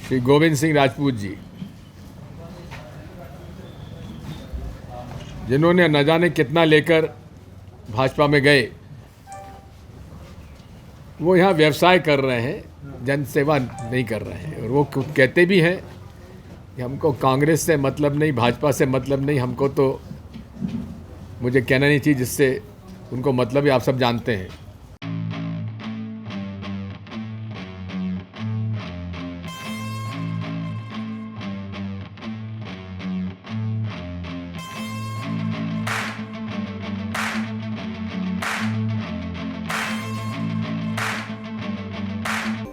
श्री गोविंद सिंह राजपूत जी, जिन्होंने न जाने कितना लेकर भाजपा में गए, वो यहाँ व्यवसाय कर रहे हैं, जनसेवा नहीं कर रहे हैं। और वो कहते भी हैं कि हमको कांग्रेस से मतलब नहीं, भाजपा से मतलब नहीं, हमको तो मुझे कहना नहीं चाहिए जिससे उनको मतलब है, आप सब जानते हैं।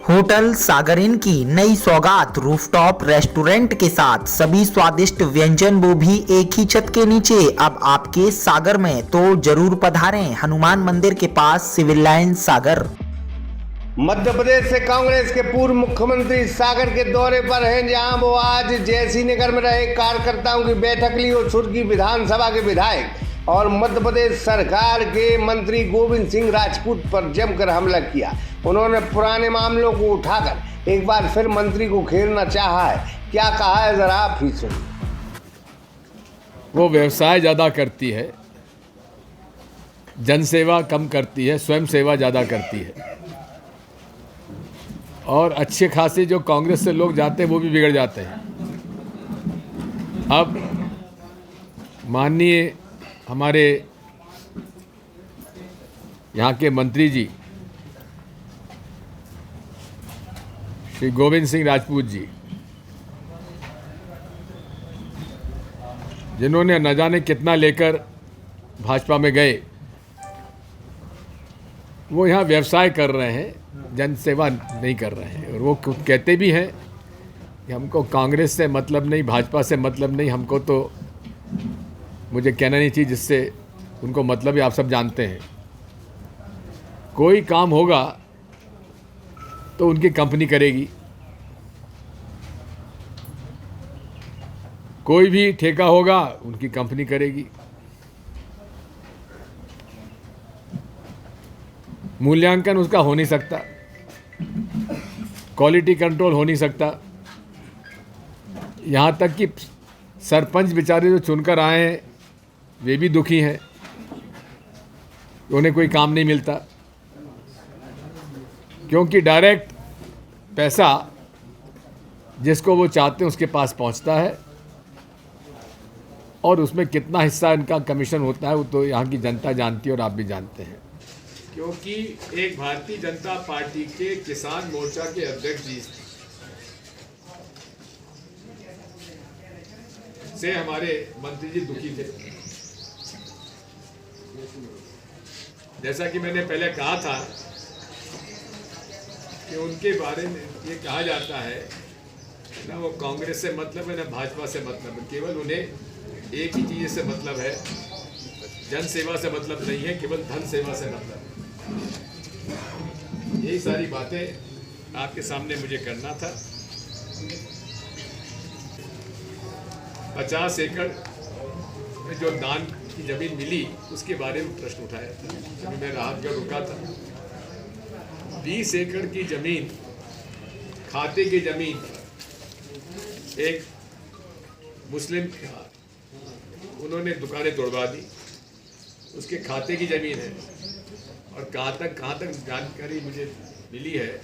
होटल सागर इन की नई सौगात रूफटॉप रेस्टोरेंट के साथ सभी स्वादिष्ट व्यंजन वो भी एक ही छत के नीचे अब आपके सागर में, तो जरूर पधारें हनुमान मंदिर के पास, सिविल लाइन सागर। मध्य प्रदेश से कांग्रेस के पूर्व मुख्यमंत्री सागर के दौरे पर हैं, जहां वो आज जयसी नगर में रहे कार्यकर्ताओं की बैठक ली और सुर्खी विधानसभा के विधायक और मध्य प्रदेश सरकार के मंत्री गोविंद सिंह राजपूत पर जमकर हमला किया। उन्होंने पुराने मामलों को उठाकर एक बार फिर मंत्री को घेरना चाहा है। क्या कहा है, जरा आप ही सुनिए। वो व्यवसाय ज़्यादा करती है, जनसेवा कम करती है, स्वयं सेवा ज़्यादा करती है। और अच्छे खासे जो कांग्रेस से लोग जाते हैं वो भी बिगड़ जाते हैं। अब माननीय हमारे यहाँ के मंत्री जी श्री गोविंद सिंह राजपूत जी, जिन्होंने न जाने कितना लेकर भाजपा में गए, वो यहाँ व्यवसाय कर रहे हैं, जनसेवा नहीं कर रहे हैं। और वो कहते भी हैं कि हमको कांग्रेस से मतलब नहीं, भाजपा से मतलब नहीं, हमको तो मुझे कहना नहीं चाहिए जिससे उनको मतलब है, आप सब जानते हैं। कोई काम होगा तो उनकी कंपनी करेगी, कोई भी ठेका होगा उनकी कंपनी करेगी, मूल्यांकन उसका हो नहीं सकता, क्वालिटी कंट्रोल हो नहीं सकता। यहाँ तक कि सरपंच बेचारे जो चुनकर आए हैं वे भी दुखी हैं, उन्हें कोई काम नहीं मिलता, क्योंकि डायरेक्ट पैसा जिसको वो चाहते हैं उसके पास पहुंचता है और उसमें कितना हिस्सा इनका कमीशन होता है वो तो यहाँ की जनता जानती है और आप भी जानते हैं। क्योंकि एक भारतीय जनता पार्टी के किसान मोर्चा के अध्यक्ष जी से हमारे मंत्री जी दुखी थे। जैसा कि मैंने पहले कहा था कि उनके बारे में ये कहा जाता है ना, वो कांग्रेस से मतलब है ना भाजपा से मतलब है, केवल उन्हें एक ही चीज़ से मतलब है, जन सेवा से मतलब नहीं है, केवल धन सेवा से मतलब है। यही सारी बातें आपके सामने मुझे करना था। 50 एकड़ में जो दान की जमीन मिली उसके बारे में प्रश्न उठाया था। मैं राहतगढ़ रुका था। 20 एकड़ की जमीन, खाते की जमीन, एक मुस्लिम उन्होंने दुकानें तोड़वा दी, उसके खाते की ज़मीन है। और कहाँ तक जानकारी मुझे मिली है,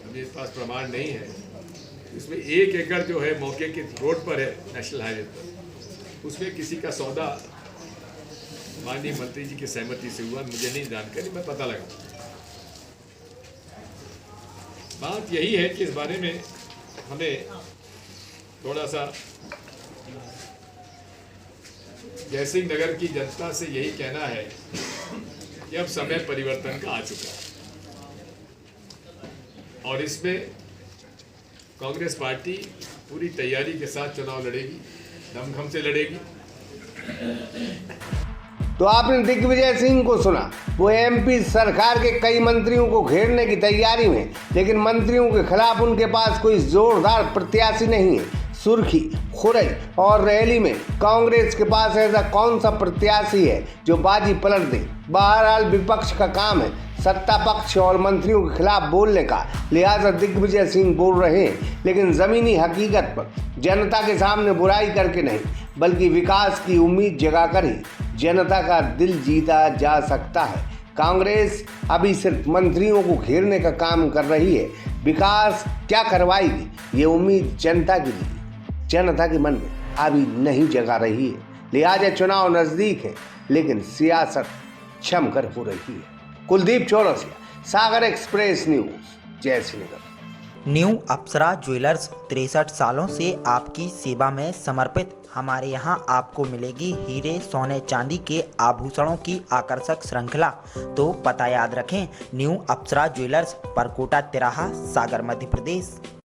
मेरे पास प्रमाण नहीं है, इसमें 1 एकड़ जो है मौके के रोड पर है, नेशनल हाईवे पर, उसमें किसी का सौदा माननीय मंत्री जी की सहमति से हुआ, मुझे नहीं जानकारी, मैं पता लगा। बात यही है कि इस बारे में हमें थोड़ा सा जयसिंह नगर की जनता से यही कहना है कि अब समय परिवर्तन का आ चुका है और इसमें कांग्रेस पार्टी पूरी तैयारी के साथ चुनाव लड़ेगी, दमखम से लड़ेगी। तो आपने दिग्विजय सिंह को सुना, वो एमपी सरकार के कई मंत्रियों को घेरने की तैयारी में, लेकिन मंत्रियों के खिलाफ उनके पास कोई जोरदार प्रत्याशी नहीं है। सुर्खी, खुरई और रैली में कांग्रेस के पास ऐसा कौन सा प्रत्याशी है जो बाजी पलट दे? बहरहाल विपक्ष का काम है सत्ता पक्ष और मंत्रियों के खिलाफ बोलने का, लिहाजा दिग्विजय सिंह बोल रहे हैं, लेकिन जमीनी हकीकत पर जनता के सामने बुराई करके नहीं बल्कि विकास की उम्मीद जगाकर ही जनता का दिल जीता जा सकता है। कांग्रेस अभी सिर्फ मंत्रियों को घेरने का काम कर रही है, विकास क्या करवाएगी ये उम्मीद जनता के मन में अभी नहीं जगा रही है। लिहाजा चुनाव नजदीक है लेकिन सियासत जमकर हो रही है। कुलदीप चौरसिया, सागर एक्सप्रेस न्यूज, जयसिंहनगर। न्यू अप्सरा ज्वेलर्स 63 सालों से आपकी सेवा में समर्पित। हमारे यहाँ आपको मिलेगी हीरे, सोने, चांदी के आभूषणों की आकर्षक श्रृंखला। तो पता याद रखें, न्यू अप्सरा ज्वेलर्स, परकोटा तिराहा, सागर, मध्य प्रदेश।